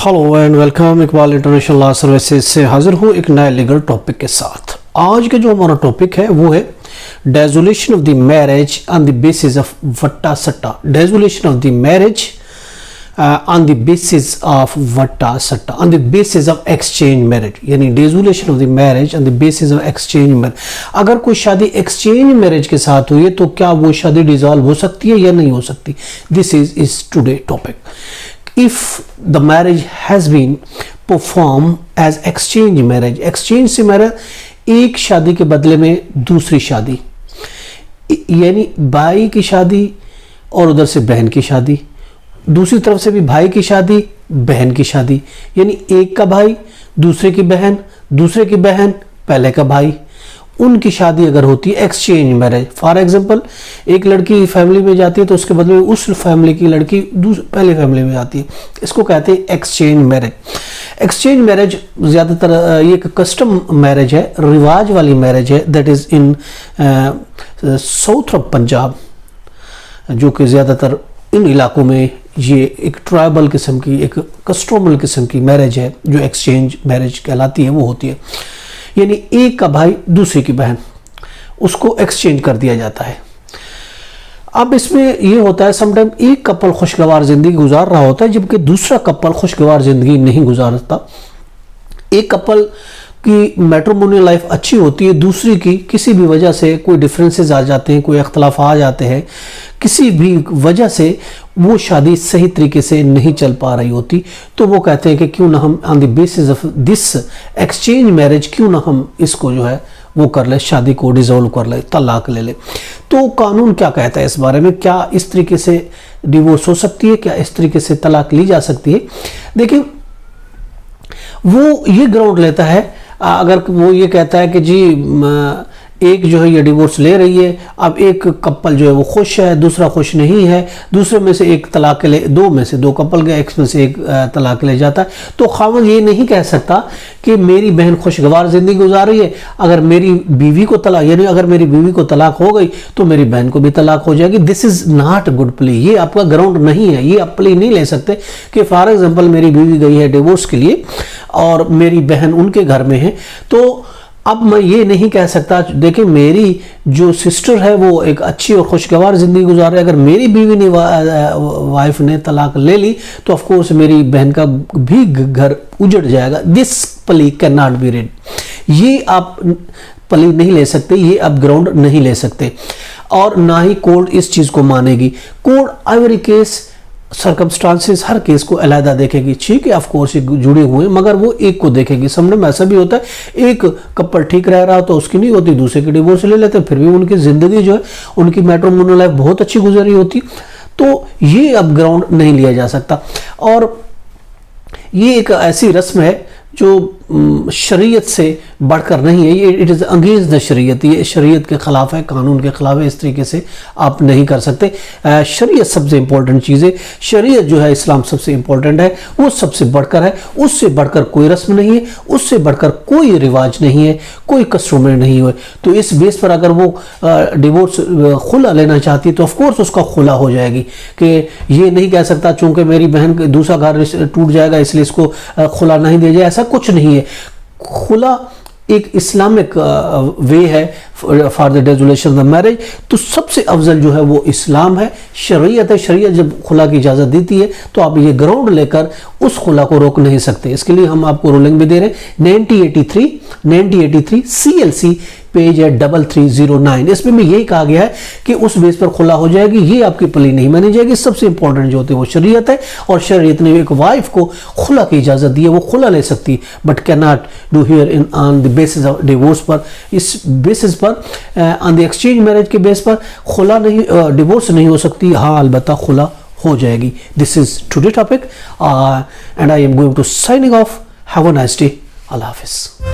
Hello and welcome. Iqbal international law services से हाजिर हूँ एक नए लीगल टॉपिक के साथ। आज के जो हमारा टॉपिक है वो है desolation of the marriage on the basis of watta satta. Desolation of the marriage on the basis of watta satta, on the basis of exchange marriage, यानी desolation of the marriage on the basis of exchange marriage. अगर कोई शादी exchange marriage के साथ हुई है तो क्या वो शादी डिसॉल्व हो सकती है या नहीं हो सकती? This is today topic. If the marriage has been performed as exchange marriage, exchange से मेरा एक शादी के बदले में दूसरी शादी, यानी भाई की शादी और उधर से बहन की शादी, दूसरी तरफ से भी भाई की शादी बहन की शादी, यानी एक का भाई दूसरे की बहन, दूसरे की बहन पहले का भाई, उनकी शादी अगर होती है एक्सचेंज मैरिज। फॉर एग्जांपल एक लड़की फैमिली में जाती है तो उसके बदले में उस फैमिली की लड़की पहले फैमिली में जाती है, इसको कहते हैं एक्सचेंज मैरिज। एक्सचेंज मैरिज ज़्यादातर ये एक कस्टम मैरिज है, रिवाज वाली मैरिज है, that is in south of Punjab, जो कि ज़्यादातर इन इलाकों में ये एक ट्राइबल किस्म की, एक कस्टोमल किस्म की मैरिज है जो एक्सचेंज मैरिज कहलाती है, वो होती है। यानी एक का भाई दूसरी की बहन, उसको एक्सचेंज कर दिया जाता है। अब इसमें ये होता है समटाइम एक कपल खुशगवार जिंदगी गुजार रहा होता है जबकि दूसरा कपल खुशगवार जिंदगी नहीं गुजारता। एक कपल की मैट्रिमोनियल लाइफ अच्छी होती है, दूसरी की किसी भी वजह से कोई डिफरेंसेस आ जाते हैं, कोई इख्तलाफ आ जाते हैं, किसी भी वजह से वो शादी सही तरीके से नहीं चल पा रही होती, तो वो कहते हैं कि क्यों ना हम on the basis of this exchange marriage क्यों ना हम इसको जो है वो कर ले, शादी को डिसॉल्व कर ले, तलाक ले ले। तो कानून क्या कहता है इस बारे में? क्या इस तरीके से डिवोर्स हो सकती है? क्या इस तरीके से तलाक ली जा सकती है? देखिए, वो ये ग्राउंड लेता है, अगर वो ये कहता है कि जी एक जो है ये डिवोर्स ले रही है, अब एक कपल जो है वो खुश है, दूसरा खुश नहीं है, दूसरे में से एक तलाक के ले, दो में से दो कपल गए, एक में से एक तलाक ले जाता है, तो खामद ये नहीं कह सकता कि मेरी बहन खुशगवार जिंदगी गुजार रही है, अगर मेरी बीवी को तलाक, यानी अगर मेरी बीवी को तलाक हो गई तो मेरी बहन को भी तलाक हो जाएगी। This is not good play, ये आपका ग्राउंड नहीं है, ये आप प्ले नहीं ले सकते कि फॉर एग्जाम्पल मेरी बीवी गई है डिवोर्स के लिए और मेरी बहन उनके घर में है, तो अब मैं ये नहीं कह सकता, देखिए मेरी जो सिस्टर है वो एक अच्छी और खुशगवार ज़िंदगी गुजार रही है, अगर मेरी बीवी ने वाइफ ने तलाक ले ली तो ऑफ कोर्स मेरी बहन का भी घर उजड़ जाएगा। This play can not be red, ये आप प्ले नहीं ले सकते, ये आप ग्राउंड नहीं ले सकते, और ना ही कोर्ट इस चीज़ को मानेगी। कोर्ट एवरी केस सर्कमस्टांसेस हर केस को अलहदा देखेगी, ठीक है, ऑफ कोर्स जुड़े हुए हैं, मगर वो एक को देखेगी। समझ में ऐसा भी होता है एक कपल ठीक रह रहा तो उसकी नहीं होती, दूसरे की डिवोर्स ले लेते, फिर भी उनकी जिंदगी जो है उनकी मैट्रिमोनियल लाइफ बहुत अच्छी गुजरी होती, तो ये अब ग्राउंड नहीं लिया जा सकता। और ये एक ऐसी रस्म है जो शरीयत से बढ़कर नहीं है, ये इट इज़ अगेंस्ट द शरीयत, ये शरीयत के ख़िलाफ़ है, कानून के ख़िलाफ़ है, इस तरीके से आप नहीं कर सकते। शरीयत सबसे इम्पोर्टेंट चीज़ है, शरीयत जो है इस्लाम सबसे इम्पोर्टेंट है, वो सबसे बढ़कर है, उससे बढ़कर कोई रस्म नहीं है, उससे बढ़कर कोई रिवाज नहीं है, कोई कस्टमर नहीं है। तो इस बेस पर अगर वो डिवोर्स खुला लेना चाहती है तो ऑफकोर्स उसका खुला हो जाएगी, कि ये नहीं कह सकता चूँकि मेरी बहन दूसरा घर टूट जाएगा इसलिए इसको खुला नहीं दिया जाए, ऐसा कुछ नहीं है। खुला एक इस्लामिक वे है for the desolation of the marriage, तो सबसे अफजल जो है वो इस्लाम है, शरीयत है। शरीयत जब खुला की इजाज़त देती है तो आप ये ग्राउंड लेकर उस खुला को रोक नहीं सकते। इसके लिए हम आपको रूलिंग भी दे रहे हैं, 1983 CLC पेज है 3309, इसमें भी यही कहा गया है कि उस बेस पर खुला हो जाएगी, ये आपकी प्ले नहीं मानी जाएगी। सबसे इंपॉर्टेंट जो होती है वो शरीयत है, और शरीयत ने एक वाइफ को खुला की इजाज़त दी है, वो खुला ले सकती है, but can not do here in on the basis of divorce पर। इस बेसिस पर ऑन द एक्सचेंज मैरिज के बेस पर खुला नहीं, डिवोर्स नहीं हो सकती, हाँ अलबत्ता खुला हो जाएगी। This is today topic and I am going to signing off. Have a nice day. अल्लाह हाफिज़।